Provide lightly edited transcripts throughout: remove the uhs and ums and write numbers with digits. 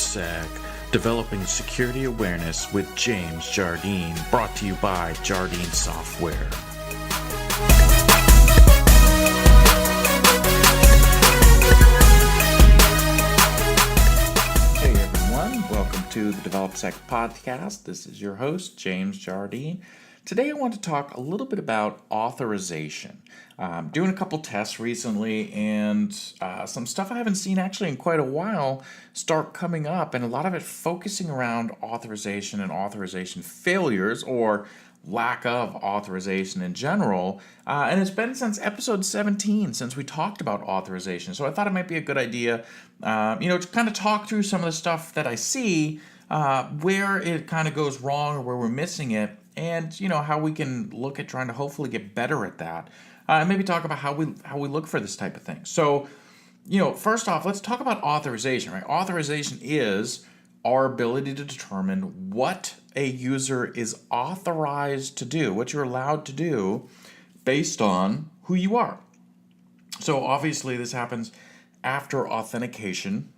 DevelopSec, Developing Security Awareness with James Jardine, brought to you by Jardine Software. Hey everyone, welcome to the DevelopSec podcast. This is your host, James Jardine. Today I want to talk a little bit about authorization. Doing a couple tests recently, and some stuff I haven't seen actually in quite a while start coming up, and a lot of it focusing around authorization and authorization failures or lack of authorization in general. And it's been since episode 17 since we talked about authorization. So I thought it might be a good idea, to kind of talk through some of the stuff that I see, where it kind of goes wrong or where we're missing it, and how we can look at trying to hopefully get better at that, and maybe talk about how we look for this type of thing. So, first off, let's talk about authorization. Right? Authorization is our ability to determine what a user is authorized to do, what you're allowed to do, based on who you are. So obviously, this happens after authentication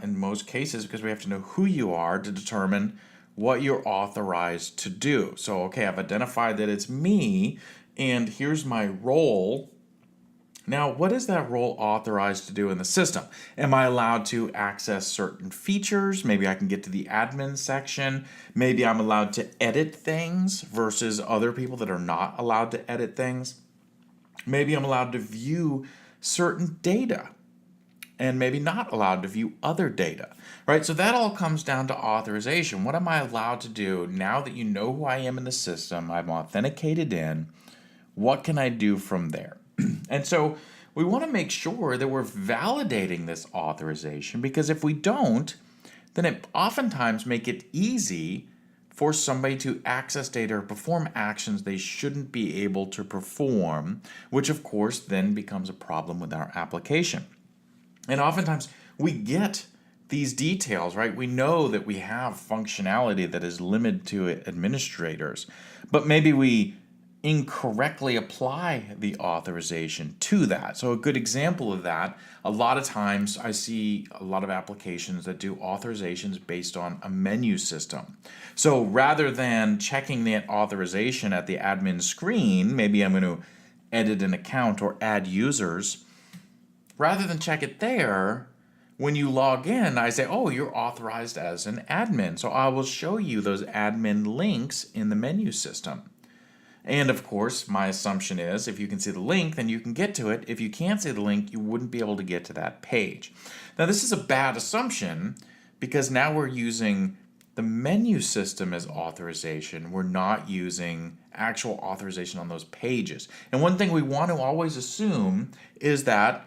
in most cases, because we have to know who you are to determine what you're authorized to do. So, okay, I've identified that it's me, and here's my role. Now, what is that role authorized to do in the system? Am I allowed to access certain features? Maybe I can get to the admin section. Maybe I'm allowed to edit things versus other people that are not allowed to edit things. Maybe I'm allowed to view certain data, and maybe not allowed to view other data, right? So that all comes down to authorization. What am I allowed to do now that you know who I am in the system, I'm authenticated in, what can I do from there? And so we want to make sure that we're validating this authorization, because if we don't, then it oftentimes make it easy for somebody to access data or perform actions they shouldn't be able to perform, which of course then becomes a problem with our application. And oftentimes we get these details, right? We know that we have functionality that is limited to administrators, but maybe we incorrectly apply the authorization to that. So a good example of that, a lot of times I see a lot of applications that do authorizations based on a menu system. So rather than checking that authorization at the admin screen, maybe I'm going to edit an account or add users. Rather than check it there, when you log in, I say, oh, you're authorized as an admin. So I will show you those admin links in the menu system. And of course, my assumption is if you can see the link, then you can get to it. If you can't see the link, you wouldn't be able to get to that page. Now, this is a bad assumption, because now we're using the menu system as authorization. We're not using actual authorization on those pages. And one thing we want to always assume is that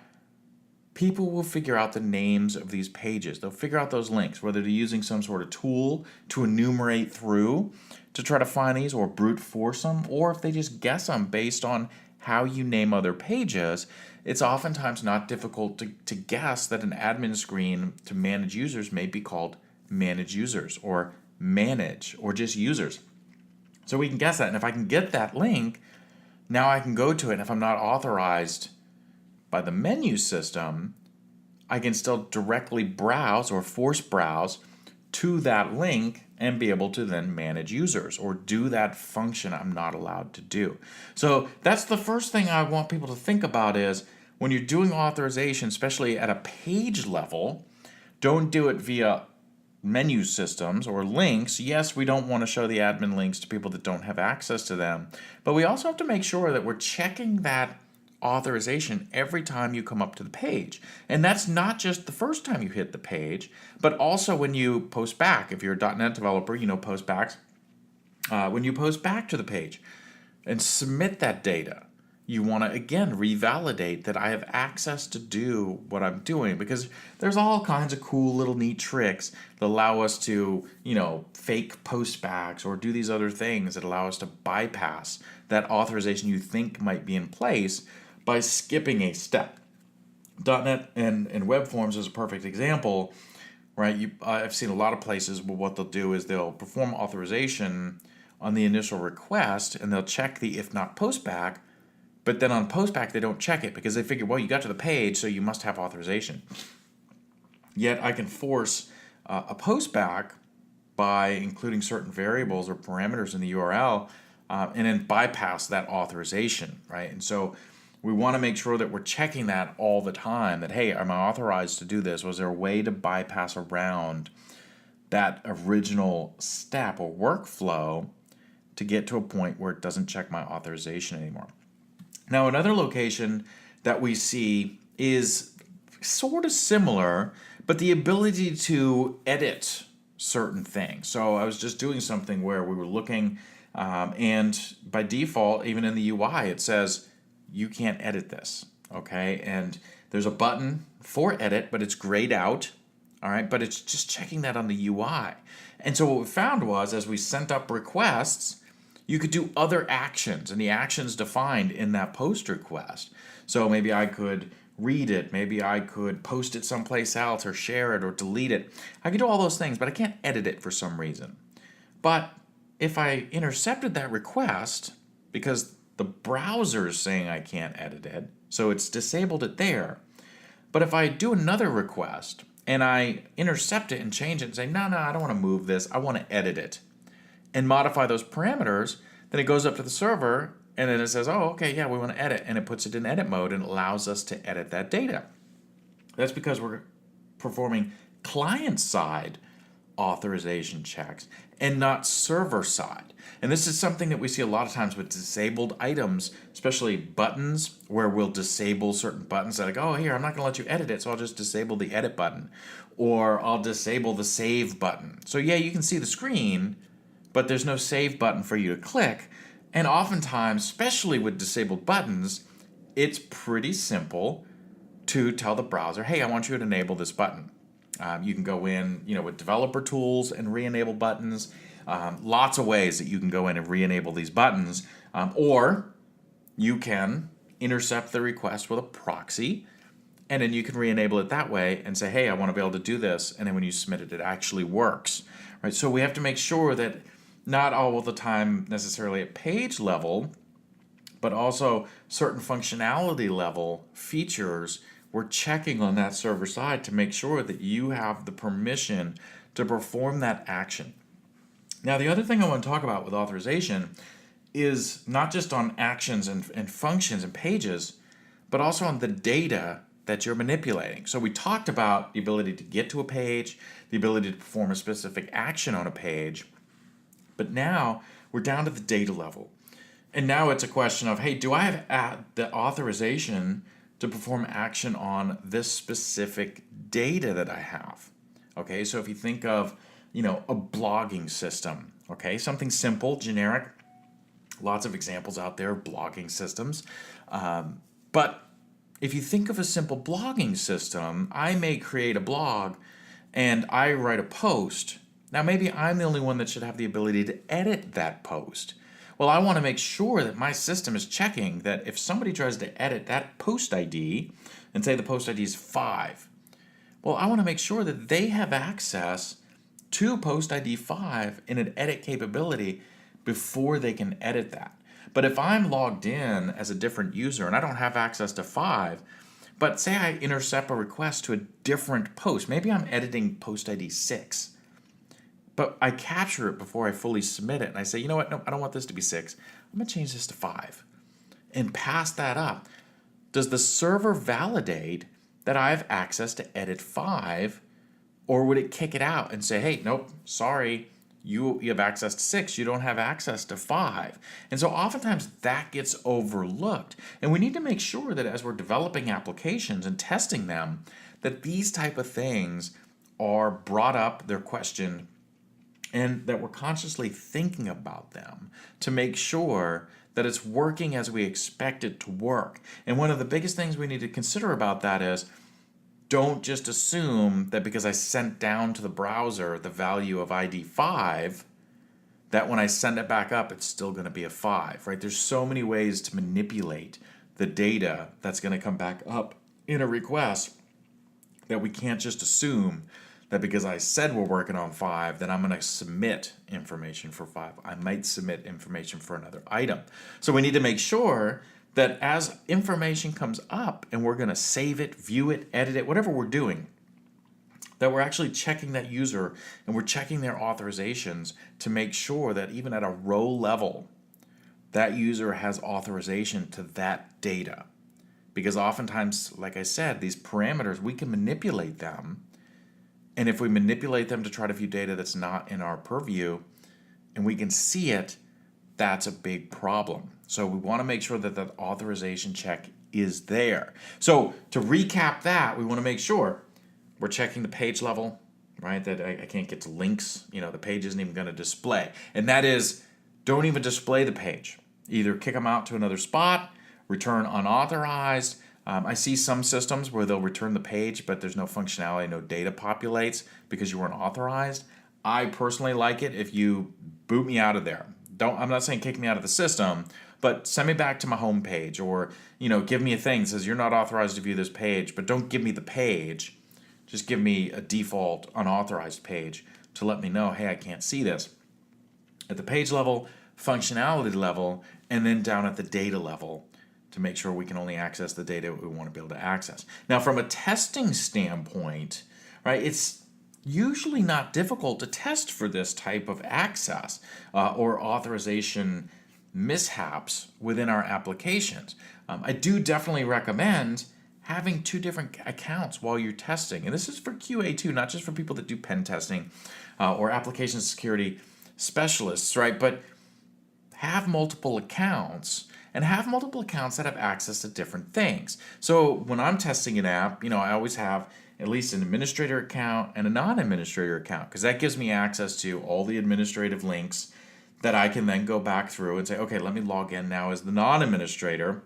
people will figure out the names of these pages. They'll figure out those links, whether they're using some sort of tool to enumerate through to try to find these, or brute force them, or if they just guess them based on how you name other pages. It's oftentimes not difficult to guess that an admin screen to manage users may be called manage users, or manage, or just users. So we can guess that, and if I can get that link, now I can go to it, and if I'm not authorized by the menu system, I can still directly browse or force browse to that link and be able to then manage users or do that function I'm not allowed to do. So that's the first thing I want people to think about, is when you're doing authorization, especially at a page level, don't do it via menu systems or links. Yes, we don't want to show the admin links to people that don't have access to them, but we also have to make sure that we're checking that authorization every time you come up to the page. And that's not just the first time you hit the page, but also when you post back. If you're a .NET developer, post backs. When you post back to the page and submit that data, you want to, again, revalidate that I have access to do what I'm doing, because there's all kinds of cool little neat tricks that allow us to, fake post backs or do these other things that allow us to bypass that authorization you think might be in place by skipping a step. .NET and web forms is a perfect example, right? I've seen a lot of places where what they'll do is they'll perform authorization on the initial request, and they'll check the if not post back, but then on post back they don't check it because they figure, well, you got to the page, so you must have authorization. Yet I can force a post back by including certain variables or parameters in the URL, and then bypass that authorization, right? And so we want to make sure that we're checking that all the time, that, hey, am I authorized to do this? Was there a way to bypass around that original step or workflow to get to a point where it doesn't check my authorization anymore? Now, another location that we see is sort of similar, but the ability to edit certain things. So I was just doing something where we were looking, and by default, even in the UI, it says you can't edit this, okay? And there's a button for edit, but it's grayed out, all right? But it's just checking that on the UI. And so what we found was, as we sent up requests, you could do other actions, and the actions defined in that post request. So maybe I could read it, maybe I could post it someplace else or share it or delete it. I could do all those things, but I can't edit it for some reason. But if I intercepted that request, because the browser is saying I can't edit it, so it's disabled it there. But if I do another request and I intercept it and change it and say, no, I don't want to move this, I want to edit it, and modify those parameters, then it goes up to the server and then it says, oh, okay, yeah, we want to edit, and it puts it in edit mode and allows us to edit that data. That's because we're performing client-side authorization checks and not server-side. And this is something that we see a lot of times with disabled items, especially buttons, where we'll disable certain buttons that like, oh, here, I'm not going to let you edit it, so I'll just disable the edit button. Or I'll disable the save button. So yeah, you can see the screen, but there's no save button for you to click. And oftentimes, especially with disabled buttons, it's pretty simple to tell the browser, hey, I want you to enable this button. You can go in, with developer tools and re-enable buttons. Lots of ways that you can go in and re-enable these buttons. Or you can intercept the request with a proxy, and then you can re-enable it that way and say, hey, I want to be able to do this. And then when you submit it, it actually works. Right? So we have to make sure that not all the time necessarily at page level, but also certain functionality level features, we're checking on that server side to make sure that you have the permission to perform that action. Now, the other thing I want to talk about with authorization is not just on actions and functions and pages, but also on the data that you're manipulating. So we talked about the ability to get to a page, the ability to perform a specific action on a page, but now we're down to the data level. And now it's a question of, hey, do I have the authorization to perform action on this specific data that I have? Okay, so if you think of, a blogging system, okay, something simple, generic, lots of examples out there of blogging systems. But if you think of a simple blogging system, I may create a blog and I write a post. Now, maybe I'm the only one that should have the ability to edit that post. Well, I want to make sure that my system is checking that if somebody tries to edit that post ID, and say the post ID is 5, well, I want to make sure that they have access to post ID 5 in an edit capability before they can edit that. But if I'm logged in as a different user and I don't have access to 5, but say I intercept a request to a different post, maybe I'm editing post ID 6, but I capture it before I fully submit it, and I say, you know what, no, I don't want this to be 6. I'm going to change this to 5 and pass that up. Does the server validate that I have access to edit 5, or would it kick it out and say, hey, nope, sorry, you have access to 6, you don't have access to 5? And so oftentimes that gets overlooked. And we need to make sure that as we're developing applications and testing them, that these type of things are brought up, they're questioned, and that we're consciously thinking about them to make sure that it's working as we expect it to work. And one of the biggest things we need to consider about that is, don't just assume that because I sent down to the browser the value of ID 5, that when I send it back up, it's still going to be a 5, right? There's so many ways to manipulate the data that's going to come back up in a request that we can't just assume that because I said we're working on 5, then I'm going to submit information for 5. I might submit information for another item. So we need to make sure that as information comes up and we're going to save it, view it, edit it, whatever we're doing, that we're actually checking that user and we're checking their authorizations to make sure that even at a row level, that user has authorization to that data. Because oftentimes, like I said, these parameters, we can manipulate them. And if we manipulate them to try to view data that's not in our purview and we can see it, that's a big problem. So we want to make sure that that authorization check is there. So to recap that, we want to make sure we're checking the page level, right? That I can't get to links, the page isn't even going to display. And that is, don't even display the page. Either kick them out to another spot, return unauthorized. I see some systems where they'll return the page, but there's no functionality, no data populates because you weren't authorized. I personally like it if you boot me out of there. I'm not saying kick me out of the system, but send me back to my home page, or give me a thing that says you're not authorized to view this page, but don't give me the page. Just give me a default unauthorized page to let me know, hey, I can't see this. At the page level, functionality level, and then down at the data level to make sure we can only access the data we want to be able to access. Now, from a testing standpoint, right, it's usually not difficult to test for this type of access or authorization mishaps within our applications. I do definitely recommend having 2 different accounts while you're testing. And this is for QA too, not just for people that do pen testing or application security specialists, right? But have multiple accounts and have multiple accounts that have access to different things. So when I'm testing an app, I always have at least an administrator account and a non-administrator account because that gives me access to all the administrative links that I can then go back through and say, okay, let me log in now as the non-administrator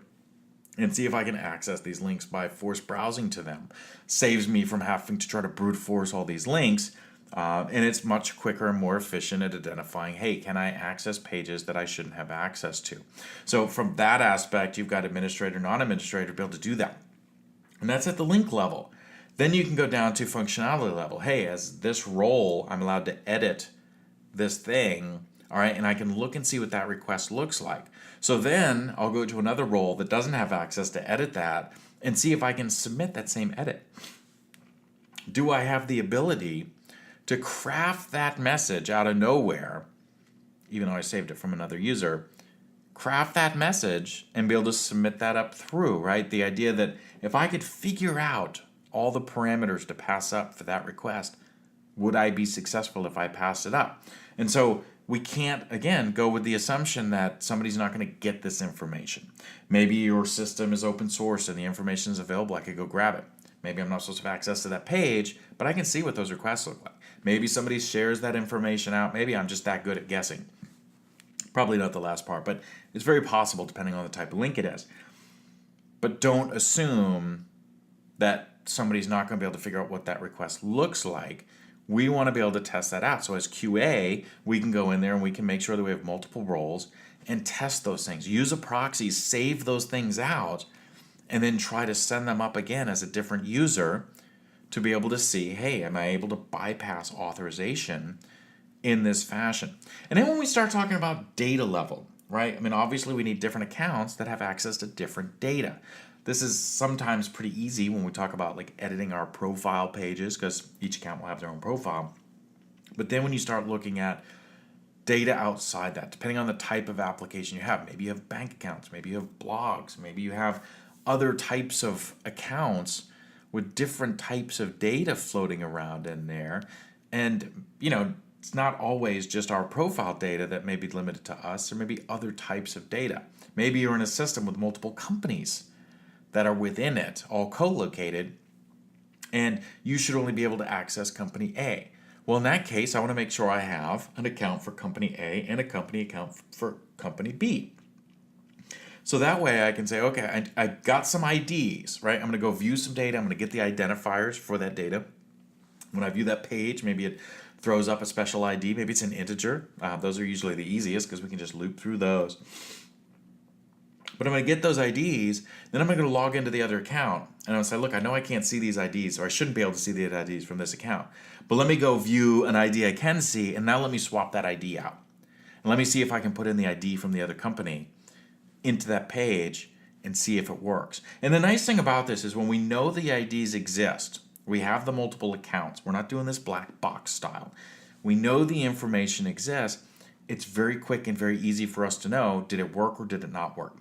and see if I can access these links by force browsing to them. Saves me from having to try to brute force all these links. And it's much quicker and more efficient at identifying, hey, can I access pages that I shouldn't have access to? So from that aspect, you've got administrator, non-administrator to be able to do that. And that's at the link level. Then you can go down to functionality level. Hey, as this role, I'm allowed to edit this thing, all right, and I can look and see what that request looks like. So then I'll go to another role that doesn't have access to edit that and see if I can submit that same edit. Do I have the ability to craft that message out of nowhere, even though I saved it from another user, craft that message and be able to submit that up through, right? The idea that if I could figure out all the parameters to pass up for that request, would I be successful if I passed it up? And so we can't, again, go with the assumption that somebody's not going to get this information. Maybe your system is open source and the information is available. I could go grab it. Maybe I'm not supposed to have access to that page, but I can see what those requests look like. Maybe somebody shares that information out. Maybe I'm just that good at guessing. Probably not the last part, but it's very possible depending on the type of link it is. But don't assume that somebody's not going to be able to figure out what that request looks like. We want to be able to test that out. So as QA, we can go in there and we can make sure that we have multiple roles and test those things. Use a proxy, save those things out, and then try to send them up again as a different user to be able to see, hey, am I able to bypass authorization in this fashion? And then when we start talking about data level, right? I mean, obviously we need different accounts that have access to different data. This is sometimes pretty easy when we talk about like editing our profile pages because each account will have their own profile. But then when you start looking at data outside that, depending on the type of application you have, maybe you have bank accounts, maybe you have blogs, maybe you have other types of accounts with different types of data floating around in there. And, it's not always just our profile data that may be limited to us. There may be other types of data. Maybe you're in a system with multiple companies that are within it, all co-located, and you should only be able to access company A. Well, in that case, I want to make sure I have an account for company A and a company account for company B. So that way I can say, okay, I got some IDs, right? I'm going to go view some data. I'm going to get the identifiers for that data. When I view that page, maybe it throws up a special ID. Maybe it's an integer. Those are usually the easiest because we can just loop through those. But I'm going to get those IDs, then I'm going to log into the other account, and I'll say, look, I know I can't see these IDs, or I shouldn't be able to see the IDs from this account, but let me go view an ID I can see, and now let me swap that ID out. And let me see if I can put in the ID from the other company into that page and see if it works. And the nice thing about this is when we know the IDs exist, we have the multiple accounts. We're not doing this black box style. We know the information exists. It's very quick and very easy for us to know, did it work or did it not work?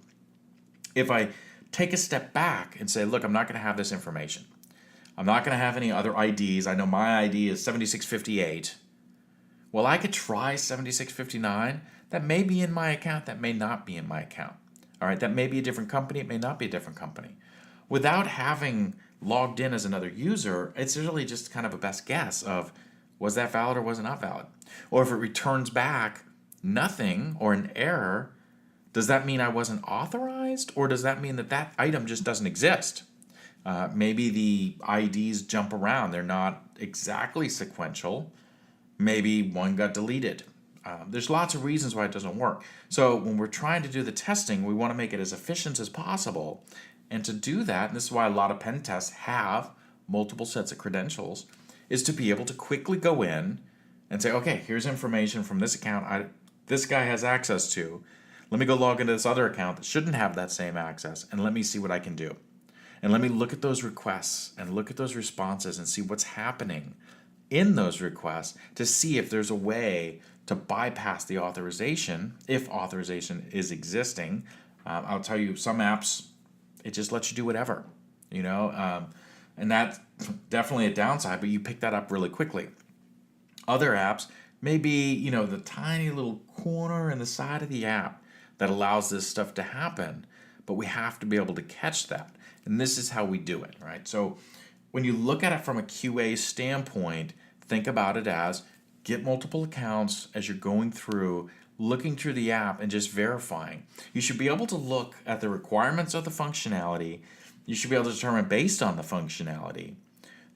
If I take a step back and say, look, I'm not going to have this information. I'm not going to have any other IDs. I know my ID is 7658. Well, I could try 7659. That may be in my account. That may not be in my account. All right, that may be a different company. It may not be a different company. Without having logged in as another user, it's really just kind of a best guess of, was that valid or was it not valid? Or if it returns back nothing or an error, does that mean I wasn't authorized, or does that mean that that item just doesn't exist? Maybe the IDs jump around. They're not exactly sequential. Maybe one got deleted. There's lots of reasons why it doesn't work. So when we're trying to do the testing, we want to make it as efficient as possible. And to do that, and this is why a lot of pen tests have multiple sets of credentials, is to be able to quickly go in and say, okay, here's information from this account this guy has access to. Let me go log into this other account that shouldn't have that same access, and let me see what I can do. And let me look at those requests and look at those responses and see what's happening in those requests to see if there's a way to bypass the authorization, if authorization is existing. I'll tell you, some apps, it just lets you do whatever, and that's definitely a downside, but you pick that up really quickly. Other apps may be, the tiny little corner in the side of the app that allows this stuff to happen, but we have to be able to catch that. And this is how we do it, right? So when you look at it from a QA standpoint, think about it as get multiple accounts as you're going through, looking through the app and just verifying. You should be able to look at the requirements of the functionality. You should be able to determine based on the functionality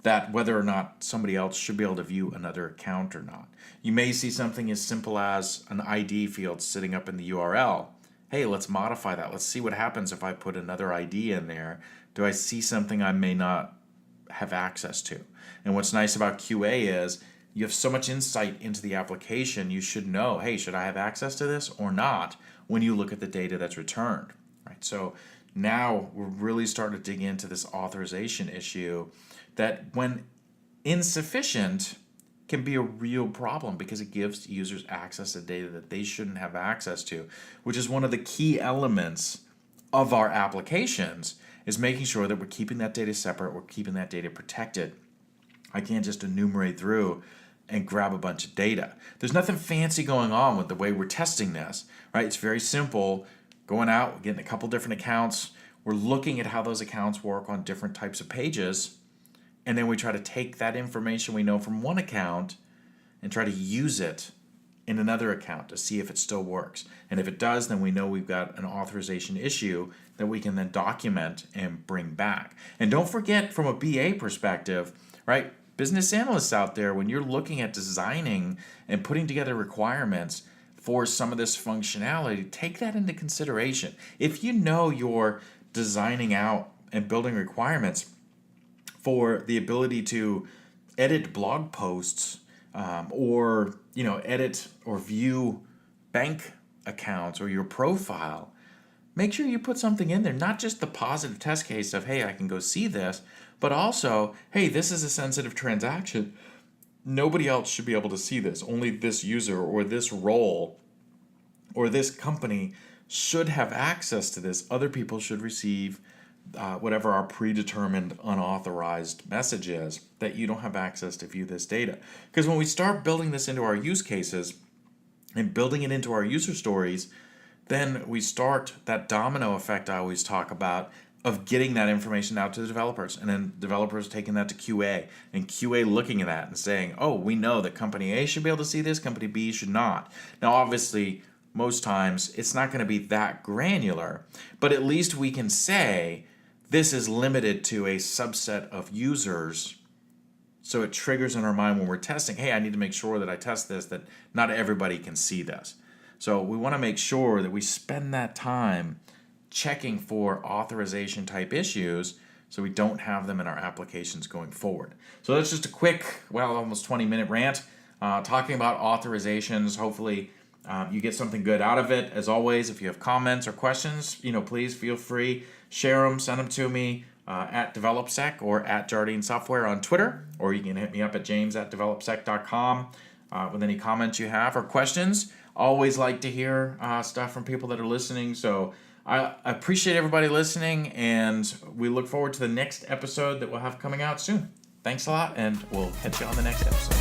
that whether or not somebody else should be able to view another account or not. You may see something as simple as an ID field sitting up in the URL. Hey, let's modify that. Let's see what happens if I put another ID in there. Do I see something I may not have access to? And what's nice about QA is you have so much insight into the application, you should know, hey, should I have access to this or not when you look at the data that's returned, right? So now we're really starting to dig into this authorization issue that, when insufficient, can be a real problem because it gives users access to data that they shouldn't have access to, which is one of the key elements of our applications, is making sure that we're keeping that data separate, we're keeping that data protected. I can't just enumerate through and grab a bunch of data. There's nothing fancy going on with the way we're testing this, right? It's very simple. Going out, we're getting a couple different accounts. We're looking at how those accounts work on different types of pages. And then we try to take that information we know from one account and try to use it in another account to see if it still works. And if it does, then we know we've got an authorization issue that we can then document and bring back. And don't forget, from a BA perspective, right? Business analysts out there, when you're looking at designing and putting together requirements for some of this functionality, take that into consideration. If you know you're designing out and building requirements for the ability to edit blog posts, or edit or view bank accounts or your profile, make sure you put something in there, not just the positive test case of, hey, I can go see this, but also, hey, this is a sensitive transaction. Nobody else should be able to see this. Only this user or this role or this company should have access to this. Other people should receive whatever our predetermined unauthorized message is, that you don't have access to view this data. Because when we start building this into our use cases and building it into our user stories, then we start that domino effect I always talk about of getting that information out to the developers, and then developers taking that to QA, and QA looking at that and saying, oh, we know that company A should be able to see this, company B should not. Now, obviously, most times it's not going to be that granular, but at least we can say, this is limited to a subset of users, so it triggers in our mind when we're testing, hey, I need to make sure that I test this, that not everybody can see this. So we want to make sure that we spend that time checking for authorization type issues so we don't have them in our applications going forward. So that's just a quick, almost 20-minute rant talking about authorizations. Hopefully you get something good out of it. As always, if you have comments or questions, please feel free. Share them, send them to me. at DevelopSec or at Jardine Software on Twitter, or you can hit me up at james@developsec.com with any comments you have or questions. Always like to hear stuff from people that are listening, so I appreciate everybody listening, and we look forward to the next episode that we'll have coming out soon. Thanks a lot, and we'll catch you on the next episode.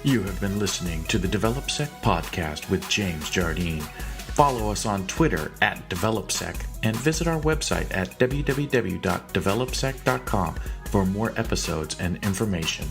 You have been listening to the DevelopSec podcast with James Jardine. Follow us on Twitter at DevelopSec and visit our website at www.developsec.com for more episodes and information.